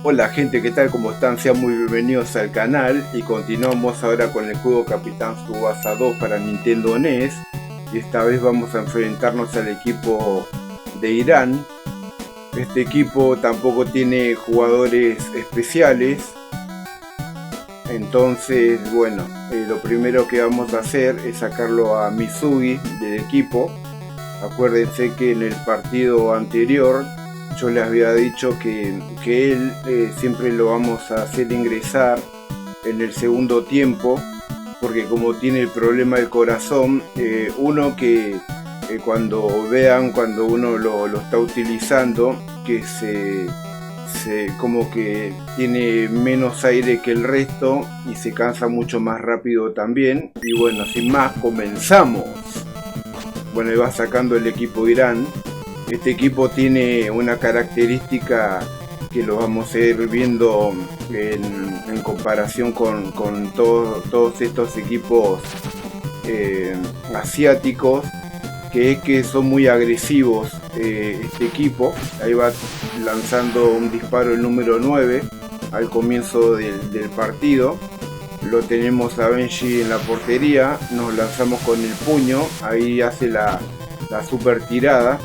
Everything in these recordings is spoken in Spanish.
Hola gente, ¿qué tal? ¿Cómo están? Sean muy bienvenidos al canal y continuamos ahora con el juego Capitán Tsubasa 2 para Nintendo NES y esta vez vamos a enfrentarnos al equipo de Irán. Este equipo tampoco tiene jugadores especiales, entonces bueno, lo primero que vamos a hacer es sacarlo a Mitsugi del equipo. Acuérdense que en el partido anterior yo les había dicho que él siempre lo vamos a hacer ingresar en el segundo tiempo, porque como tiene el problema del corazón, uno que cuando vean, cuando uno lo está utilizando, que como que tiene menos aire que el resto y se cansa mucho más rápido también. Y bueno, sin más, comenzamos. Bueno, ahí va sacando el equipo Irán. Este equipo tiene una característica que lo vamos a ir viendo en comparación con todos estos equipos asiáticos, que es que son muy agresivos. Este equipo, ahí va lanzando un disparo el número 9 al comienzo del partido. Lo tenemos a Benji en la portería, nos lanzamos con el puño, ahí hace la super tirada.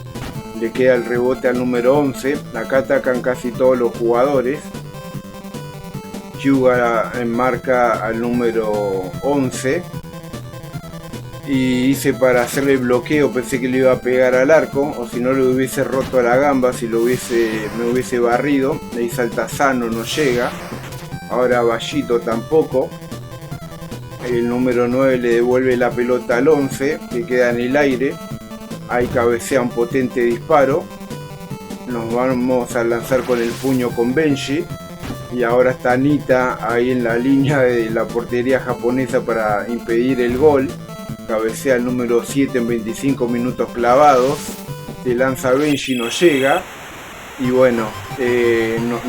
Le queda el rebote al número 11. Acá atacan casi todos los jugadores. Hyuga marca al número 11. Y hice para hacerle bloqueo, pensé que le iba a pegar al arco, o si no le hubiese roto a la gamba, si me hubiese barrido. Ahí salta Sano, no llega. Ahora Ballito tampoco. El número 9 le devuelve la pelota al 11, que queda en el aire. Ahí cabecea un potente disparo. Nos vamos a lanzar con el puño con Benji. Y ahora está Nita ahí en la línea de la portería japonesa para impedir el gol. Cabecea el número 7 en 25 minutos clavados. Se lanza Benji, no llega. Y bueno,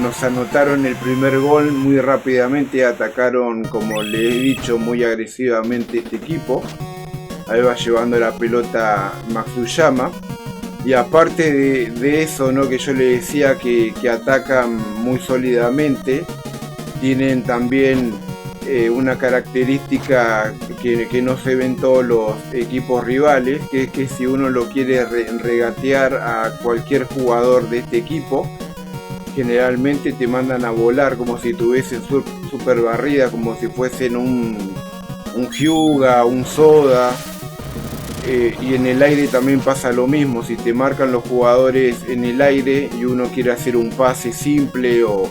nos anotaron el primer gol muy rápidamente. Atacaron, como les he dicho, muy agresivamente este equipo. Ahí va llevando la pelota Matsuyama. Y aparte de eso, ¿no?, que yo le decía que atacan muy sólidamente, tienen también una característica que no se ve en todos los equipos rivales, que es que si uno lo quiere regatear a cualquier jugador de este equipo, generalmente te mandan a volar como si tuviesen super barrida, como si fuesen un Hyuga, un Soda. Y en el aire también pasa lo mismo. Si te marcan los jugadores en el aire y uno quiere hacer un pase simple o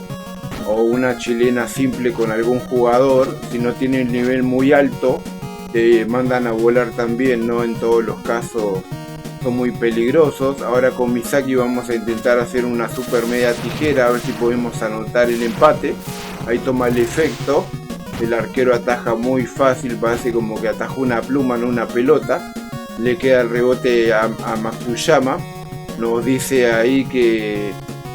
una chilena simple con algún jugador, si no tiene el nivel muy alto, te mandan a volar también, ¿no? En todos los casos son muy peligrosos. Ahora con Misaki vamos a intentar hacer una super media tijera, a ver si podemos anotar el empate. Ahí toma el efecto. El arquero ataja muy fácil, parece como que atajó una pluma, no una pelota. Le queda el rebote a Matsuyama. Nos dice ahí que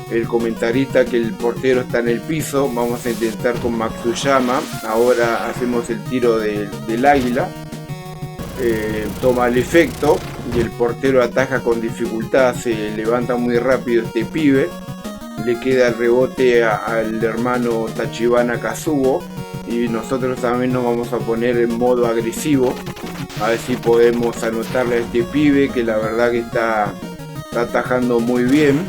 el comentarista que el portero está en el piso. Vamos a intentar con Matsuyama. Ahora hacemos el tiro del águila. Toma el efecto y el portero ataja con dificultad. Se levanta muy rápido este pibe. Le queda el rebote al hermano Tachibana Kazuo. Y nosotros también nos vamos a poner en modo agresivo. A ver si podemos anotarle a este pibe, que la verdad que está atajando muy bien.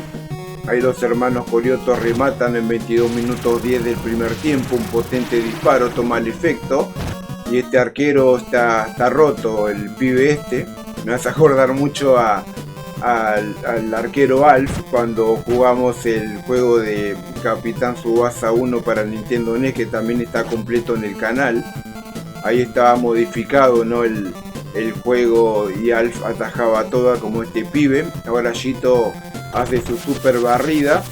Ahí los hermanos Corioto rematan en 22 minutos 10 del primer tiempo. Un potente disparo toma el efecto. Y este arquero está roto, el pibe este. Me hace acordar mucho al arquero Alf cuando jugamos el juego de Capitán Tsubasa 1 para Nintendo NES, que también está completo en el canal. Ahí estaba modificado, ¿no?, el juego, y Alf atajaba toda como este pibe. Ahora Jito hace su super barrida.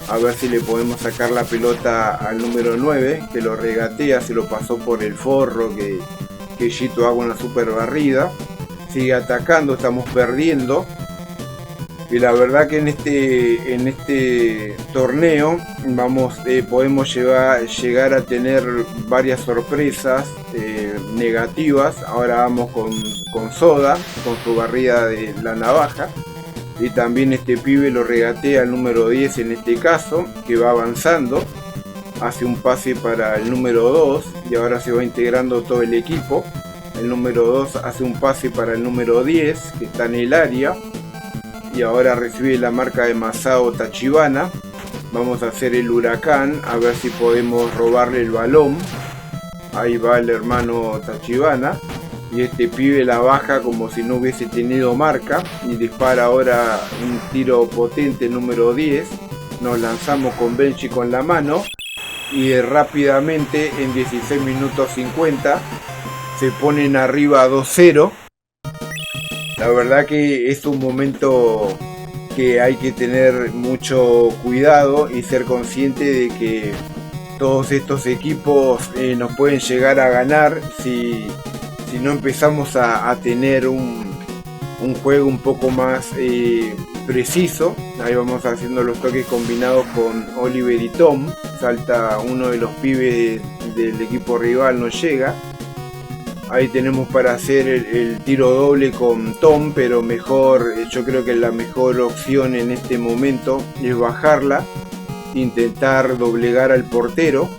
A ver si le podemos sacar la pelota al número 9, que lo regatea, se lo pasó por el forro, que Jito haga una super barrida. Sigue atacando, estamos perdiendo. Y la verdad que en este torneo podemos llegar a tener varias sorpresas negativas. Ahora vamos con Soda, con su barrida de la navaja. Y también este pibe lo regatea al número 10 en este caso, que va avanzando. Hace un pase para el número 2 y ahora se va integrando todo el equipo. El número 2 hace un pase para el número 10 que está en el área. Y ahora recibe la marca de Masao Tachibana. Vamos a hacer el huracán, a ver si podemos robarle el balón. Ahí va el hermano Tachibana. Y este pibe la baja como si no hubiese tenido marca. Y dispara ahora un tiro potente número 10. Nos lanzamos con Benji con la mano. Y rápidamente en 16 minutos 50 se ponen arriba 2-0. La verdad que es un momento que hay que tener mucho cuidado y ser consciente de que todos estos equipos nos pueden llegar a ganar si no empezamos a tener un juego un poco más preciso. Ahí vamos haciendo los toques combinados con Oliver y Tom. Salta uno de los pibes del equipo rival, no llega. Ahí tenemos para hacer el tiro doble con Tom, pero mejor, yo creo que la mejor opción en este momento es bajarla, intentar doblegar al portero.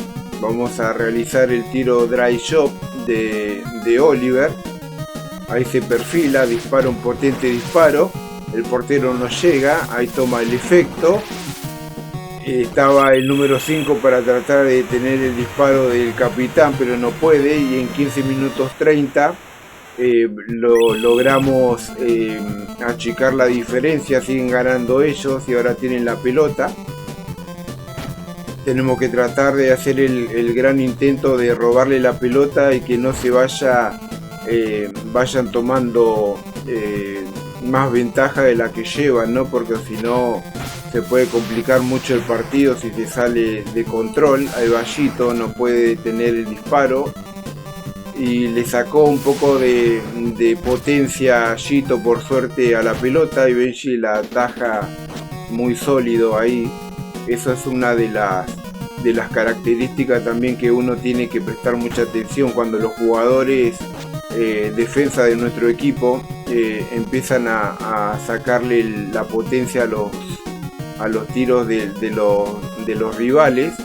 Vamos a realizar el tiro dry shot de Oliver. Ahí se perfila, dispara un potente disparo. El portero no llega, ahí toma el efecto. Estaba el número 5 para tratar de detener el disparo del capitán, pero no puede. Y en 15 minutos 30 logramos achicar la diferencia. Siguen ganando ellos y ahora tienen la pelota. Tenemos que tratar de hacer el gran intento de robarle la pelota y que no se vayan tomando más ventaja de la que llevan, ¿no? Porque si no se puede complicar mucho el partido si se sale de control. El Vallito no puede detener el disparo y le sacó un poco de potencia a Gito por suerte a la pelota y Benji la ataja muy sólido ahí. Eso es una de las características también que uno tiene que prestar mucha atención cuando los jugadores defensa de nuestro equipo empiezan a sacarle la potencia a los tiros de los rivales.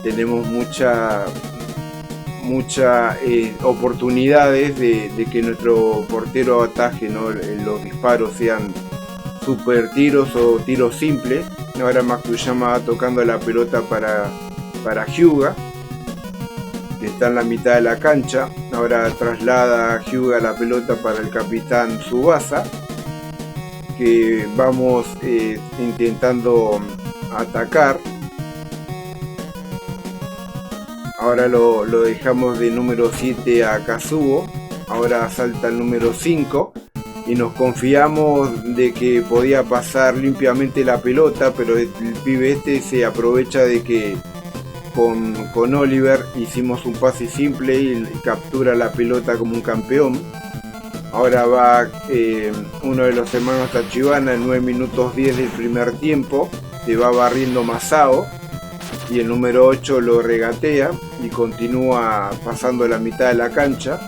Tenemos muchas oportunidades de que nuestro portero ataje, ¿no? Los disparos sean super tiros o tiros simples. Ahora Matsuyama va tocando la pelota para Hyuga, que está en la mitad de la cancha. Ahora traslada a Hyuga la pelota para el capitán Tsubasa, que vamos intentando atacar. Ahora lo dejamos de número 7 a Kazuo. Ahora salta el número 5 y nos confiamos de que podía pasar limpiamente la pelota, pero el pibe este se aprovecha de que con Oliver hicimos un pase simple y captura la pelota como un campeón. Ahora va uno de los hermanos Tachibana en 9 minutos 10 del primer tiempo. Se va barriendo Masao y el número 8 lo regatea y continúa pasando la mitad de la cancha.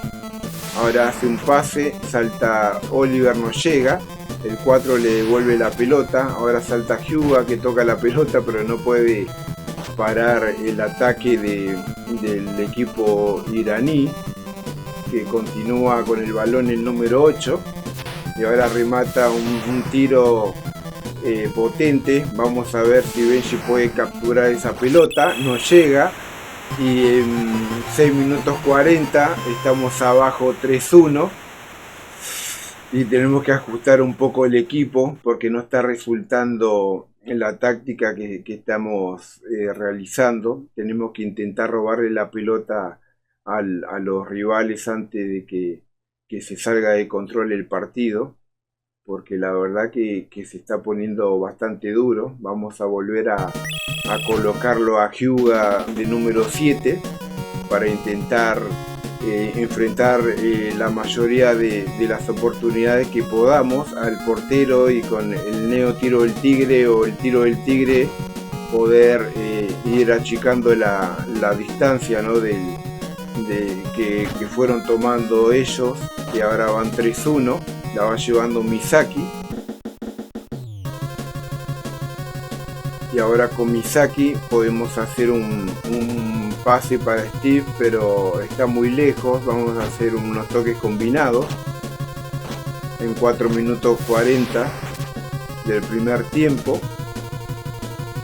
Ahora hace un pase, salta Oliver, no llega. El 4 le devuelve la pelota. Ahora salta Hyuga, que toca la pelota pero no puede parar el ataque del equipo iraní, que continúa con el balón el número 8 y ahora remata un tiro potente. Vamos a ver si Benji puede capturar esa pelota. No llega y en 6 minutos 40 estamos abajo 3-1 y tenemos que ajustar un poco el equipo porque no está resultando en la táctica que estamos realizando. Tenemos que intentar robarle la pelota a los rivales antes de que se salga de control el partido, porque la verdad que se está poniendo bastante duro. Vamos a volver a colocarlo a Hyuga de número 7 para intentar enfrentar la mayoría de las oportunidades que podamos al portero y con el neo tiro del tigre o el tiro del tigre poder ir achicando la distancia, ¿no? que fueron tomando ellos, que ahora van 3-1. La va llevando Misaki. Y ahora con Misaki podemos hacer un pase para Steve, pero está muy lejos. Vamos a hacer unos toques combinados en 4 minutos 40 del primer tiempo.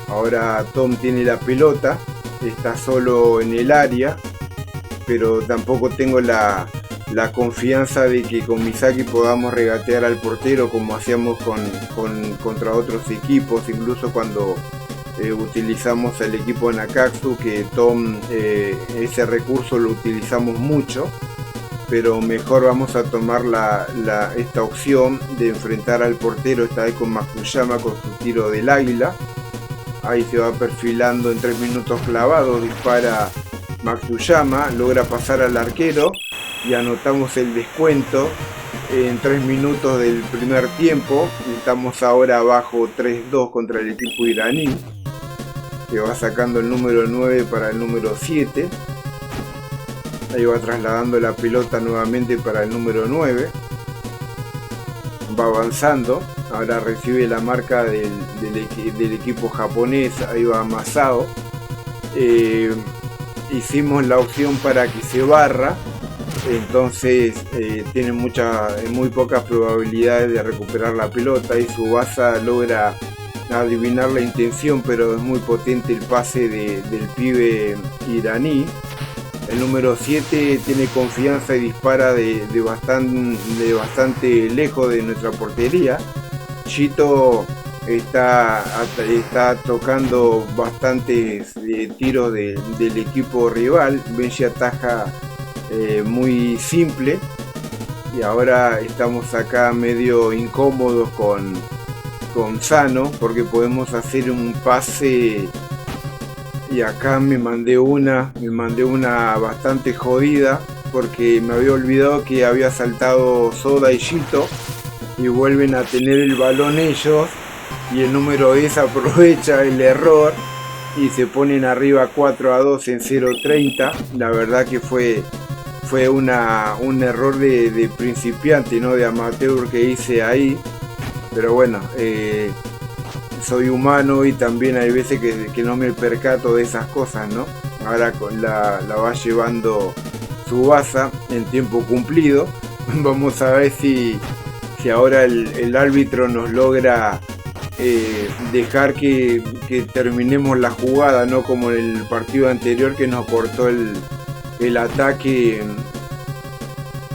Ahora Tom tiene la pelota, está solo en el área, pero tampoco tengo la confianza de que con Misaki podamos regatear al portero como hacíamos contra otros equipos, incluso cuando utilizamos el equipo Nakatsu, que Tom ese recurso lo utilizamos mucho, pero mejor vamos a tomar esta opción de enfrentar al portero, esta vez con Matsuyama con su tiro del águila. Ahí se va perfilando en 3 minutos clavados, dispara Matsuyama, logra pasar al arquero y anotamos el descuento en 3 minutos del primer tiempo. Estamos ahora abajo 3-2 contra el equipo iraní, que va sacando el número 9 para el número 7. Ahí va trasladando la pelota nuevamente para el número 9. Va avanzando. Ahora recibe la marca del equipo japonés. Ahí va Masao. Hicimos la opción para que se barra. Entonces tiene muy pocas probabilidades de recuperar la pelota. Y Tsubasa logra adivinar la intención, pero es muy potente el pase del pibe iraní. El número 7 tiene confianza y dispara de bastante lejos de nuestra portería. Chito está tocando bastantes tiros del equipo rival. Benji ataja muy simple. Y ahora estamos acá medio incómodos con Sano, porque podemos hacer un pase. Y acá me mandé una bastante jodida, porque me había olvidado que había saltado Soda y Chito, y vuelven a tener el balón ellos, y el número 10 aprovecha el error y se ponen arriba 4-2 en 0.30. La verdad que fue un error de principiante, ¿no? De amateur que hice ahí, pero bueno, soy humano y también hay veces que no me percato de esas cosas, ¿no? Ahora la va llevando Tsubasa en tiempo cumplido. Vamos a ver si ahora el árbitro nos logra dejar que terminemos la jugada, no como en el partido anterior que nos cortó el ataque.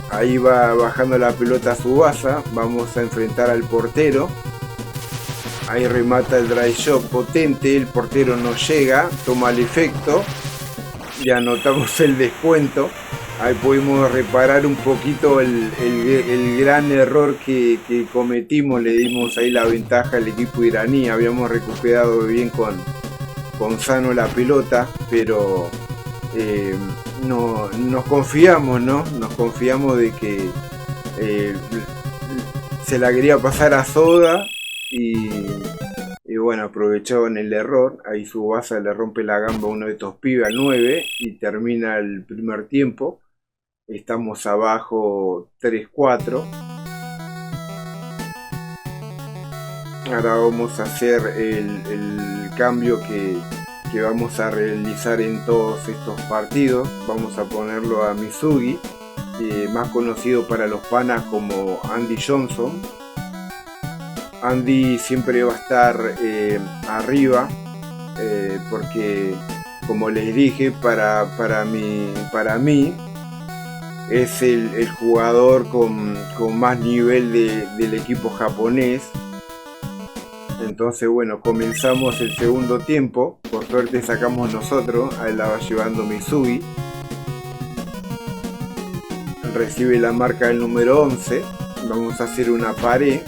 Ahí va bajando la pelota Tsubasa. Vamos a enfrentar al portero. Ahí remata el dry shot potente, el portero no llega, toma el efecto y anotamos el descuento. Ahí pudimos reparar un poquito el gran error que cometimos, le dimos ahí la ventaja al equipo iraní. Habíamos recuperado bien con Sano la pelota, pero no, nos confiamos, ¿no? Nos confiamos de que se la quería pasar a Soda. Y bueno, aprovechó en el error. Ahí Tsubasa le rompe la gamba a uno de estos pibes al 9 y termina el primer tiempo. Estamos abajo 3-4. Ahora vamos a hacer el cambio que vamos a realizar en todos estos partidos. Vamos a ponerlo a Mizugi, más conocido para los panas como Andy Johnson. Andy siempre va a estar arriba, porque como les dije, para mí es el jugador con más nivel del equipo japonés. Entonces bueno, comenzamos el segundo tiempo. Por suerte sacamos nosotros. Ahí la va llevando Mizugi. Recibe la marca del número 11. Vamos a hacer una pared.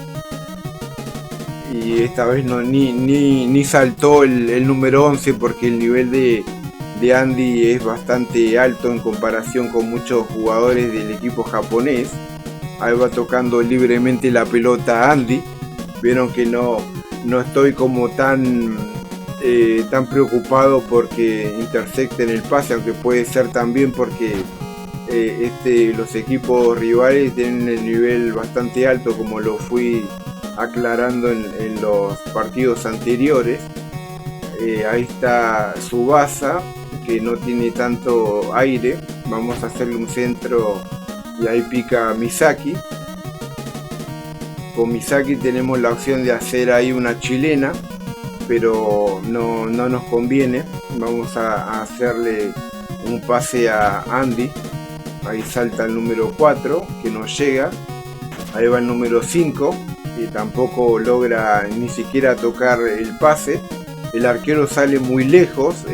Y esta vez ni saltó el número 11, porque el nivel de Andy es bastante alto en comparación con muchos jugadores del equipo japonés. Ahí va tocando libremente la pelota Andy. Vieron que no estoy como tan preocupado porque intersecten el pase, aunque puede ser también porque los equipos rivales tienen el nivel bastante alto, como lo fui aclarando en los partidos anteriores. ahí está Tsubasa, que no tiene tanto aire. Vamos a hacerle un centro y ahí pica Misaki. Con Misaki tenemos la opción de hacer ahí una chilena, pero no nos conviene. Vamos a hacerle un pase a Andy. Ahí salta el número 4, que no llega. Ahí va el número 5, que tampoco logra ni siquiera tocar el pase. El arquero sale muy lejos.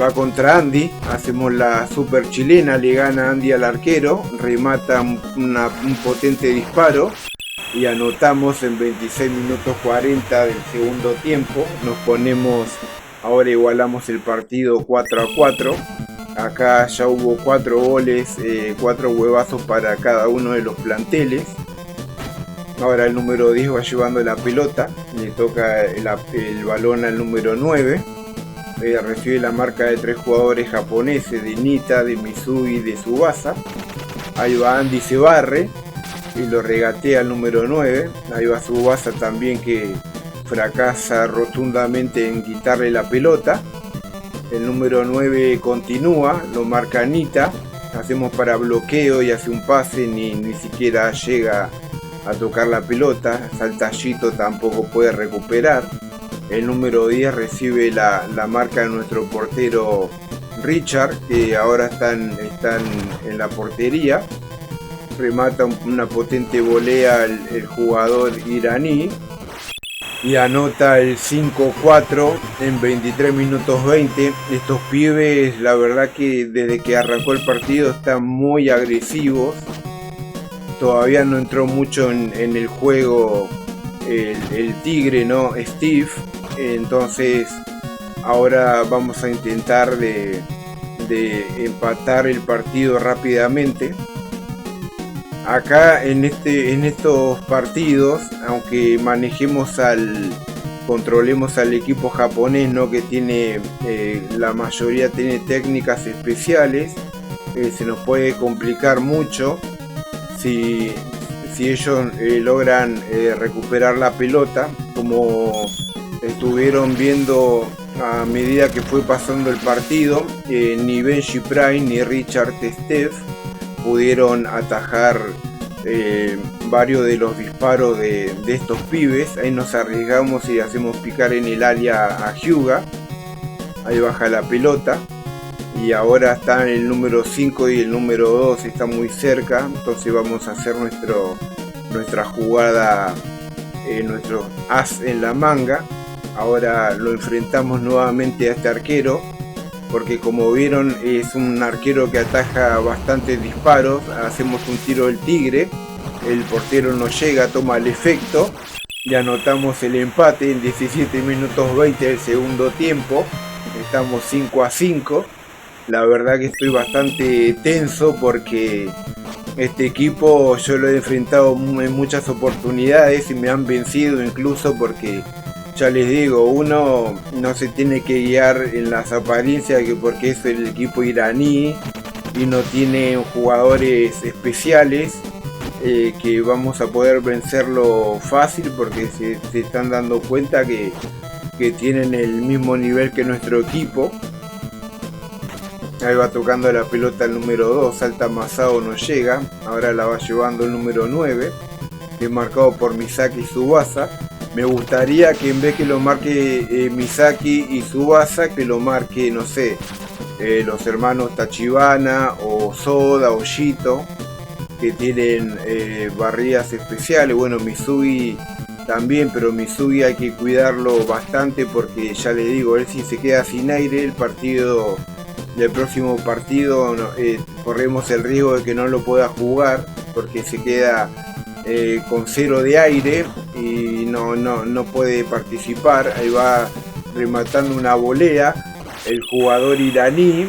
Va contra Andy. Hacemos la super chilena. Le gana Andy al arquero. Remata un potente disparo. Y anotamos en 26 minutos 40 del segundo tiempo. Nos ponemos, ahora igualamos el partido 4-4. Acá ya hubo 4 goles, 4 huevazos para cada uno de los planteles. Ahora el número 10 va llevando la pelota. Le toca el balón al número 9. Recibe la marca de 3 jugadores japoneses, de Nita, de Misui y de Tsubasa. Ahí va Andy, se barre y lo regatea al número 9. Ahí va Tsubasa también, que fracasa rotundamente en quitarle la pelota. El número 9 continúa, lo marca Nita. Hacemos para bloqueo y hace un pase, ni siquiera llega a tocar la pelota. Saltallito tampoco puede recuperar. El número 10 recibe la marca de nuestro portero Richard, que ahora están en la portería. Remata una potente volea el jugador iraní y anota el 5-4 en 23 minutos 20. Estos pibes, la verdad que desde que arrancó el partido están muy agresivos. Todavía no entró mucho en el juego el tigre, ¿no? Steve. Entonces ahora vamos a intentar de empatar el partido rápidamente. Acá en estos partidos, aunque controlemos al equipo japonés, ¿no? Que tiene la mayoría tiene técnicas especiales, se nos puede complicar mucho si ellos logran recuperar la pelota, como estuvieron viendo a medida que fue pasando el partido. Ni Benji Prime ni Richard Steph pudieron atajar varios de los disparos de estos pibes. Ahí nos arriesgamos y hacemos picar en el área a Hyuga. Ahí baja la pelota y ahora está el número 5 y el número 2 está muy cerca. Entonces vamos a hacer nuestra jugada, nuestro as en la manga. Ahora lo enfrentamos nuevamente a este arquero, porque como vieron es un arquero que ataja bastantes disparos. Hacemos un tiro del tigre, el portero no llega, toma el efecto y anotamos el empate en 17 minutos 20 del segundo tiempo. Estamos 5-5. La verdad que estoy bastante tenso porque este equipo yo lo he enfrentado en muchas oportunidades y me han vencido, incluso porque, ya les digo, uno no se tiene que guiar en las apariencias, que porque es el equipo iraní y no tiene jugadores especiales, que vamos a poder vencerlo fácil, porque se están dando cuenta que tienen el mismo nivel que nuestro equipo. Ahí va tocando la pelota el número 2, salta Masao, no llega. Ahora la va llevando el número 9, que es marcado por Misaki y Tsubasa. Me gustaría que en vez que lo marque Misaki y Tsubasa, que lo marque, no sé, los hermanos Tachibana o Soda o Shito, que tienen barridas especiales. Bueno, Misui también, pero Misui hay que cuidarlo bastante, porque ya le digo, él si se queda sin aire, el próximo partido corremos el riesgo de que no lo pueda jugar, porque se queda con 0 de aire y no puede participar. Ahí va rematando una volea el jugador iraní,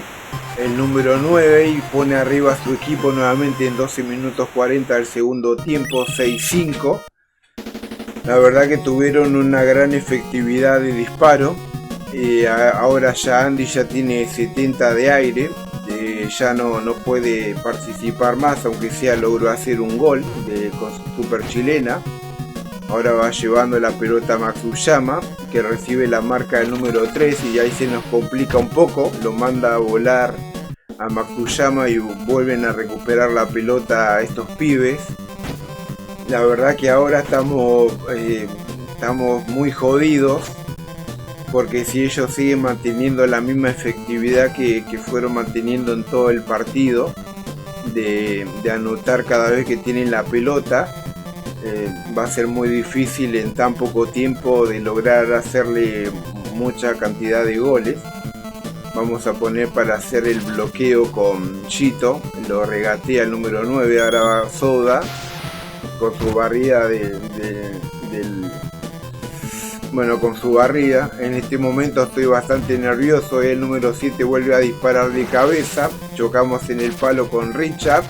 el número 9, y pone arriba a su equipo nuevamente en 12 minutos 40 del segundo tiempo, 6-5. La verdad que tuvieron una gran efectividad de disparo. Ahora ya Andy ya tiene 70 de aire, ya no puede participar más, aunque sea logró hacer un gol con su super chilena. Ahora va llevando la pelota a Matsuyama, que recibe la marca del número 3 y ahí se nos complica un poco. Lo manda a volar a Matsuyama y vuelven a recuperar la pelota a estos pibes. La verdad que ahora estamos muy jodidos, porque si ellos siguen manteniendo la misma efectividad que fueron manteniendo en todo el partido, de anotar cada vez que tienen la pelota, va a ser muy difícil en tan poco tiempo de lograr hacerle mucha cantidad de goles. Vamos a poner para hacer el bloqueo con Chito, lo regatea el número 9, ahora va Soda con su barrida con su barrida. En este momento estoy bastante nervioso, el número 7 vuelve a disparar de cabeza, chocamos en el palo con Richard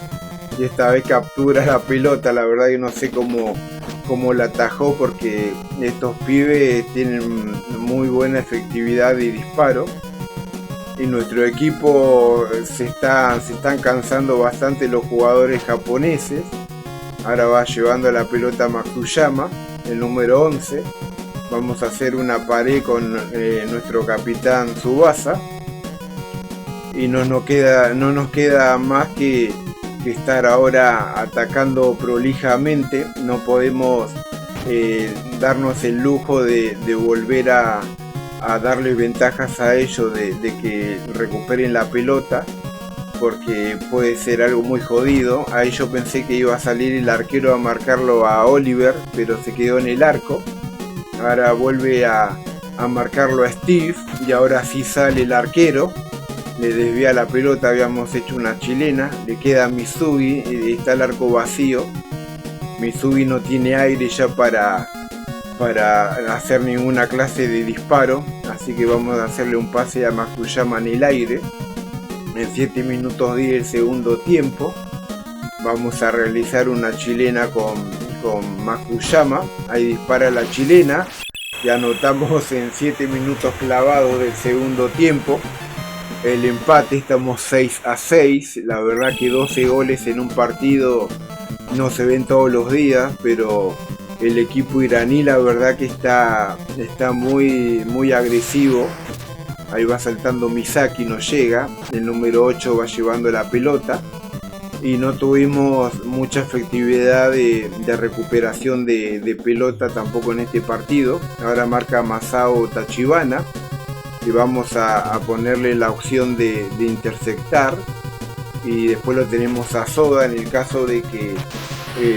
y esta vez captura la pelota. La verdad que no sé cómo la atajó, porque estos pibes tienen muy buena efectividad de disparo y nuestro equipo se están cansando bastante los jugadores japoneses. Ahora va llevando la pelota Matsuyama, el número 11. Vamos a hacer una pared con nuestro capitán Tsubasa y no nos queda más que estar ahora atacando prolijamente. No podemos darnos el lujo de volver a darle ventajas a ellos de que recuperen la pelota, porque puede ser algo muy jodido. Ahí yo pensé que iba a salir el arquero a marcarlo a Oliver, pero se quedó en el arco. Ahora vuelve a marcarlo a Steve y ahora sí sale el arquero, le desvía la pelota. Habíamos hecho una chilena, le queda a Misugi y está el arco vacío. Misugi no tiene aire ya para hacer ninguna clase de disparo, así que vamos a hacerle un pase a Matsuyama en el aire. En 7 minutos 10 del segundo tiempo vamos a realizar una chilena con Matsuyama. Ahí dispara la chilena y anotamos en 7 minutos clavados del segundo tiempo el empate. Estamos 6-6. La verdad que 12 goles en un partido no se ven todos los días, pero el equipo iraní la verdad que está muy agresivo. Ahí va saltando Misaki, no llega. El número 8 va llevando la pelota. Y no tuvimos mucha efectividad de recuperación de pelota tampoco en este partido. Ahora marca Masao Tachibana. Y vamos a ponerle la opción de interceptar. Y después lo tenemos a Soda en el caso de que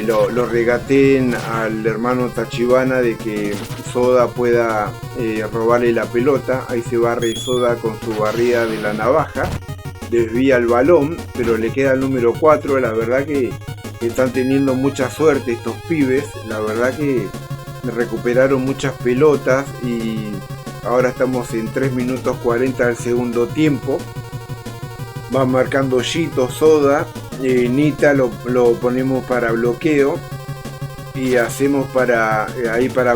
lo regateen al hermano Tachibana, de que Soda pueda robarle la pelota. Ahí se barre Soda con su barrida de la navaja, desvía el balón, pero le queda el número 4. La verdad que están teniendo mucha suerte estos pibes. La verdad que recuperaron muchas pelotas y ahora estamos en 3 minutos 40 del segundo tiempo. Va marcando Chito, Soda, Nita lo ponemos para bloqueo y hacemos para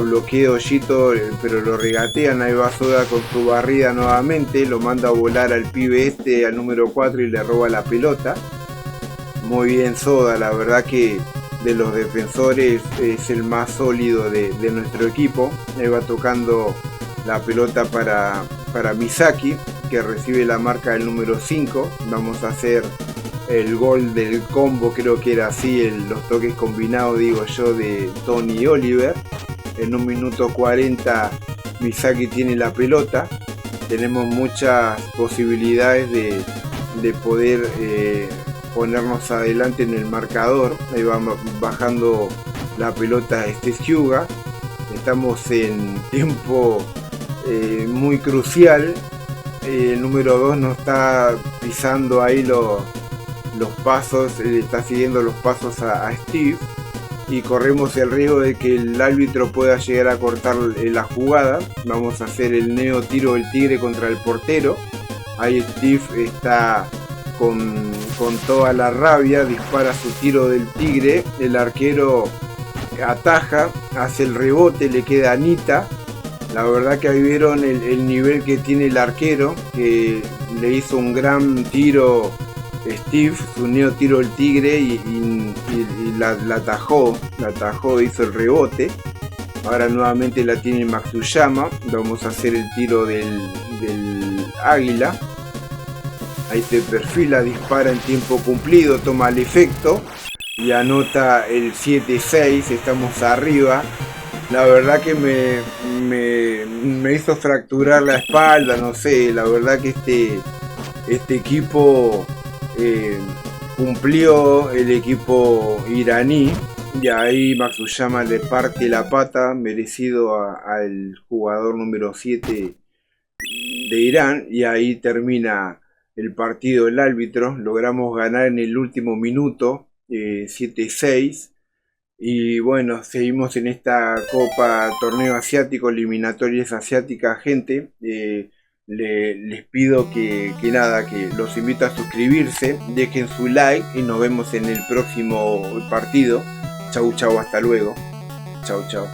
bloqueo Chito, pero lo regatean. Ahí va Soda con su barrida nuevamente, lo manda a volar al pibe al número 4 y le roba la pelota. Muy bien Soda, la verdad que de los defensores es el más sólido de nuestro equipo. Ahí va tocando la pelota para Misaki, que recibe la marca del número 5. Vamos a hacer el gol del combo, creo que era así, los toques combinados, digo yo, de Tony y Oliver. En 1 minuto 40 Misaki tiene la pelota. Tenemos muchas posibilidades de poder ponernos adelante en el marcador. Ahí va bajando la pelota Hyuga. Estamos en tiempo muy crucial. El número 2 no está pisando ahí los pasos, está siguiendo los pasos a Steve, y corremos el riesgo de que el árbitro pueda llegar a cortar la jugada. Vamos a hacer el neo tiro del tigre contra el portero. Ahí Steve está con toda la rabia, dispara su tiro del tigre, el arquero ataja, hace el rebote, le queda a Nita. La verdad que ahí vieron el nivel que tiene el arquero, que le hizo un gran tiro Steve, su neo tiro del tigre, y la atajó, hizo el rebote. Ahora nuevamente la tiene Matsuyama. Vamos a hacer el tiro del águila. Ahí se perfila, dispara en tiempo cumplido, toma el efecto y anota el 7-6. Estamos arriba. La verdad que me hizo fracturar la espalda, no sé. La verdad que este equipo cumplió, el equipo iraní. Y ahí Matsuyama le parte la pata, merecido al jugador número 7 de Irán. Y ahí termina el partido. El árbitro, logramos ganar en el último minuto, 7-6. Y bueno, seguimos en esta Copa Torneo Asiático, eliminatorias asiáticas, gente. Les pido que nada, que los invito a suscribirse, dejen su like y nos vemos en el próximo partido. Chau, chau, hasta luego. Chau, chau.